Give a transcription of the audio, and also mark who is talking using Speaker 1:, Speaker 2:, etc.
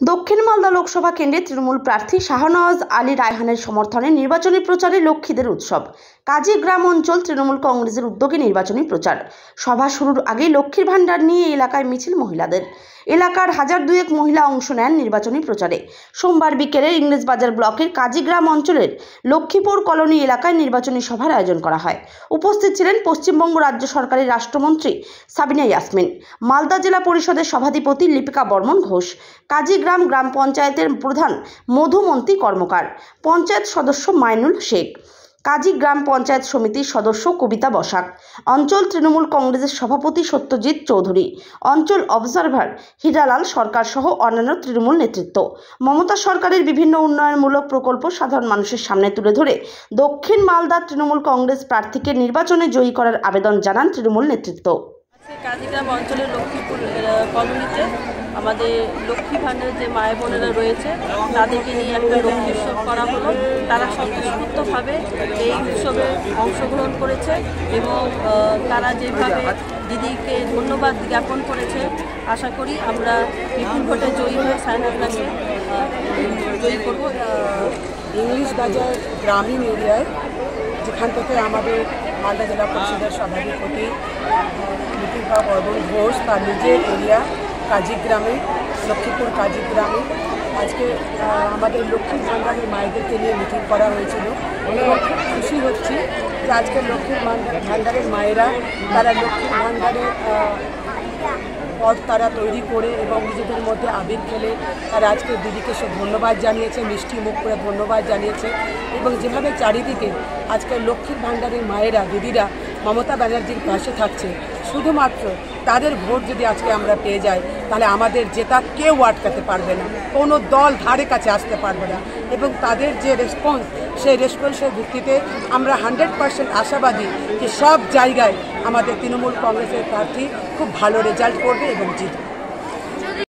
Speaker 1: দক্ষিণ মালদা লোকসভা কেন্দ্রে তৃণমূল প্রার্থী শাহনওয়াজ আলী রায়হানের সমর্থনে নির্বাচনী প্রচারে লক্ষ্মীদের উৎসব। কাজী গ্রাম অঞ্চল তৃণমূল কংগ্রেসের উদ্যোগে নির্বাচনী প্রচার সভা শুরুর আগেই লক্ষ্মীর ভাণ্ডার নিয়ে এলাকায় মিছিল মহিলাদের। এলাকার 1002 মহিলা অংশ নেন নির্বাচনী প্রচারে। সোমবার বিকেলে ইংরেজবাজার ব্লকের কাজী গ্রাম অঞ্চলের লক্ষ্মীপুর কলোনি এলাকায় নির্বাচনী সভার আয়োজন করা হয়। উপস্থিত ছিলেন পশ্চিমবঙ্গ রাজ্য সরকারের রাষ্ট্রমন্ত্রী সাবিনা ইয়াসমিন, মালদা জেলা পরিষদের সভাধিপতি লিপিকা বর্মন ঘোষ, কাজী গ্রাম গ্রাম পঞ্চায়েতের প্রধান মধুমন্তী কর্মকার, পঞ্চায়েত সদস্য মাইনুল শেখ, কাজী গ্রাম পঞ্চায়েত সমিতির সদস্য কবিতা বসাক, অঞ্চল তৃণমূল কংগ্রেসের সভাপতি সত্যজিৎ চৌধুরী, অঞ্চল অবজারভার হীরালাল সরকার সহ অন্যান্য তৃণমূল নেতৃত্ব। মমতা সরকারের বিভিন্ন উন্নয়নমূলক প্রকল্প সাধারণ মানুষের সামনে তুলে ধরে দক্ষিণ মালদা তৃণমূল কংগ্রেস প্রার্থীকে নির্বাচনে জয়ী করার আবেদন জানান তৃণমূল নেতৃত্ব।
Speaker 2: কাজীগ্রাম অঞ্চলের লক্ষ্মীপুর কলোনিতে আমাদের লক্ষ্মী ভাণ্ডারের যে মায়ের বোনেরা রয়েছে তাদেরকে নিয়ে একটা লক্ষ্মী উৎসব করা হলো। তারা স্বতঃস্ফূর্তভাবে এই উৎসবে অংশগ্রহণ করেছে এবং তারা যেভাবে দিদিকে ধন্যবাদ জ্ঞাপন করেছে, আশা করি আমরা বিপুল ভোটে জয়ী হয়ে সায়নাকে জয়ী করব।
Speaker 3: ইংরেজবাজার গ্রামীণ এরিয়ায় যেখান থেকে আমাদের মালদা জেলা পরিষদের সভাধিপতি লিপিকা বর্মন ঘোষ তার নিজের এরিয়া কাজীগ্রামে, লক্ষ্মীপুর কাজীগ্রামে আজকে আমাদের লক্ষ্মীর ভাণ্ডারের মায়েদেরকে নিয়ে মিটিং করা হয়েছিল এবং খুব খুশি হচ্ছি যে আজকে লক্ষ্মীর ভাণ্ডারের মায়েরা তারা লক্ষ্মীর ভাণ্ডারের পদ তারা তৈরি করে এবং নিজেদের মধ্যে আবির খেলে তারা আজকে দিদিকে সব ধন্যবাদ জানিয়েছে, মিষ্টি মুখ করে ধন্যবাদ জানিয়েছে এবং যেভাবে চারিদিকে আজকে লক্ষ্মীর ভাণ্ডারের মায়েরা দিদিরা মমতা ব্যানার্জির পাশে থাকছে, শুধুমাত্র তাদের ভোট যদি আজকে আমরা পেয়ে যাই তাহলে আমাদের জেতা কেউ আটকাতে পারবে না, কোনো দল ধারে কাছে আসতে পারবে না এবং তাদের যে রেসপন্স সেই রেসপন্সের ভিত্তিতে আমরা 100% আশাবাদী যে সব জায়গায় আমাদের তৃণমূল কংগ্রেসের প্রার্থী খুব ভালো রেজাল্ট করবে এবং জিতবে।